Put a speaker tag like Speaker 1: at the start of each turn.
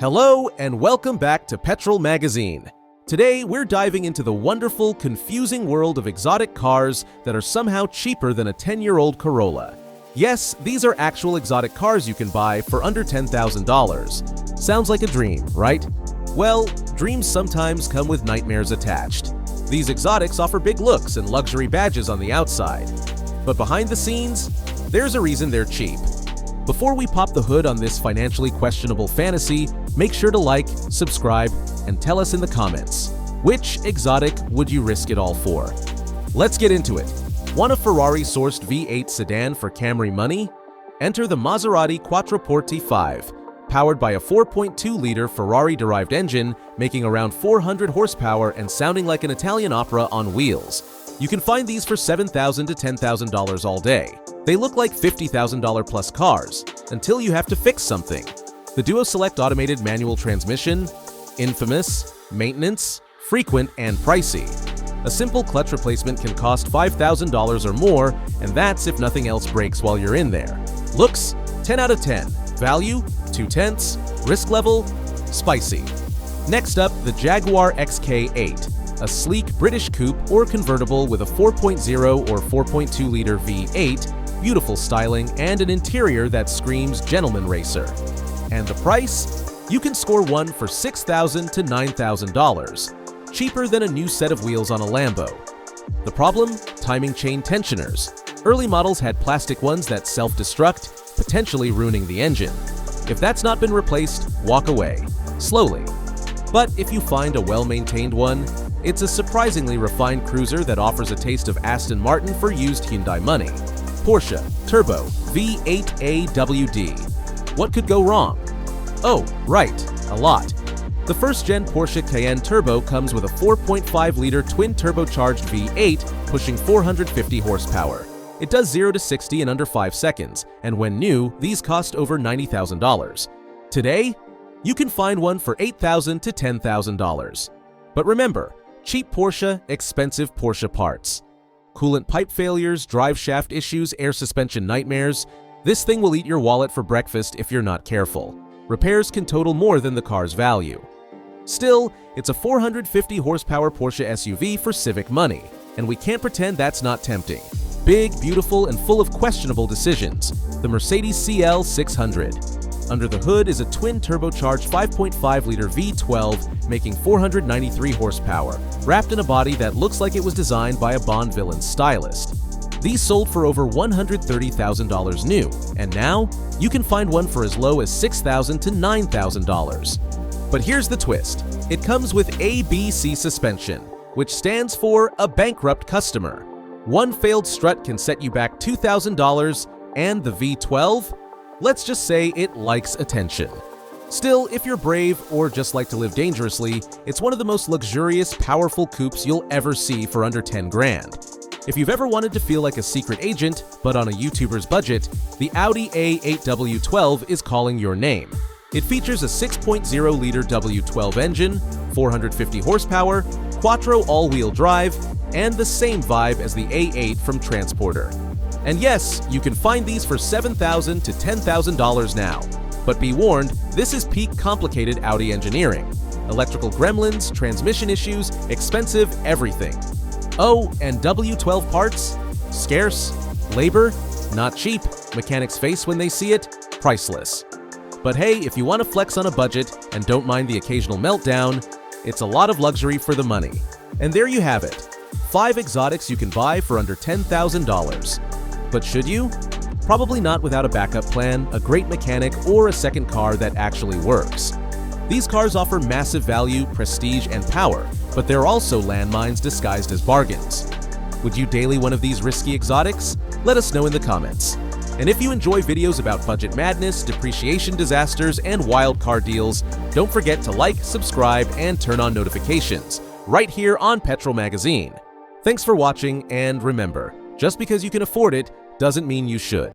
Speaker 1: Hello and welcome back to Petrol Magazine. Today we're diving into the wonderful, confusing world of exotic cars that are somehow cheaper than a 10-year-old Corolla. Yes, these are actual exotic cars you can buy for under $10,000. Sounds like a dream, right? Well, dreams sometimes come with nightmares attached. These exotics offer big looks and luxury badges on the outside. But behind the scenes, there's a reason they're cheap. Before we pop the hood on this financially questionable fantasy, make sure to like, subscribe, and tell us in the comments, which exotic would you risk it all for? Let's get into it. Want a Ferrari-sourced V8 sedan for Camry money? Enter the Maserati Quattroporte 5, powered by a 4.2-liter Ferrari-derived engine, making around 400 horsepower and sounding like an Italian opera on wheels. You can find these for $7,000 to $10,000 all day. They look like $50,000 plus cars, until you have to fix something. The Duo Select automated manual transmission, infamous, maintenance, frequent, and pricey. A simple clutch replacement can cost $5,000 or more, and that's if nothing else breaks while you're in there. Looks, 10 out of 10. Value, 2/10. Risk level, spicy. Next up, the Jaguar XK8, a sleek British coupe or convertible with a 4.0 or 4.2-liter V8, beautiful styling, and an interior that screams gentleman racer. And the price? You can score one for $6,000 to $9,000, cheaper than a new set of wheels on a Lambo. The problem? Timing chain tensioners. Early models had plastic ones that self-destruct, potentially ruining the engine. If that's not been replaced, walk away, slowly. But if you find a well-maintained one, it's a surprisingly refined cruiser that offers a taste of Aston Martin for used Hyundai money. Porsche Turbo V8 WD. What could go wrong? Oh, right, a lot. The first-gen Porsche Cayenne Turbo comes with a 4.5-liter twin-turbocharged V8 pushing 450 horsepower. It does 0 to 60 in under 5 seconds, and when new, these cost over $90,000. Today, you can find one for $8,000 to $10,000. But remember, cheap Porsche, expensive Porsche parts. Coolant pipe failures, drive shaft issues, air suspension nightmares. This thing will eat your wallet for breakfast if you're not careful. Repairs can total more than the car's value. Still, it's a 450 horsepower Porsche SUV for civic money, and we can't pretend that's not tempting. Big, beautiful, and full of questionable decisions. The Mercedes CL 600. Under the hood is a twin-turbocharged 5.5-liter V12 making 493 horsepower, wrapped in a body that looks like it was designed by a Bond villain stylist. These sold for over $130,000 new, and now you can find one for as low as $6,000 to $9,000. But here's the twist. It comes with ABC suspension, which stands for a bankrupt customer. One failed strut can set you back $2,000, and the V12? Let's just say it likes attention. Still, if you're brave or just like to live dangerously, it's one of the most luxurious, powerful coupes you'll ever see for under 10 grand. If you've ever wanted to feel like a secret agent, but on a YouTuber's budget, the Audi A8 W12 is calling your name. It features a 6.0-liter W12 engine, 450 horsepower, Quattro all-wheel drive, and the same vibe as the A8 from Transporter. And yes, you can find these for $7,000 to $10,000 now. But be warned, this is peak complicated Audi engineering. Electrical gremlins, transmission issues, expensive everything. Oh, and W12 parts? Scarce. Labor? Not cheap. Mechanics face when they see it? Priceless. But hey, if you want to flex on a budget and don't mind the occasional meltdown, it's a lot of luxury for the money. And there you have it. 5 exotics you can buy for under $10,000. But should you? Probably not without a backup plan, a great mechanic, or a second car that actually works. These cars offer massive value, prestige, and power, but they're also landmines disguised as bargains. Would you daily one of these risky exotics? Let us know in the comments. And if you enjoy videos about budget madness, depreciation disasters, and wild car deals, don't forget to like, subscribe, and turn on notifications, right here on Petrol Magazine. Thanks for watching, and remember, just because you can afford it doesn't mean you should.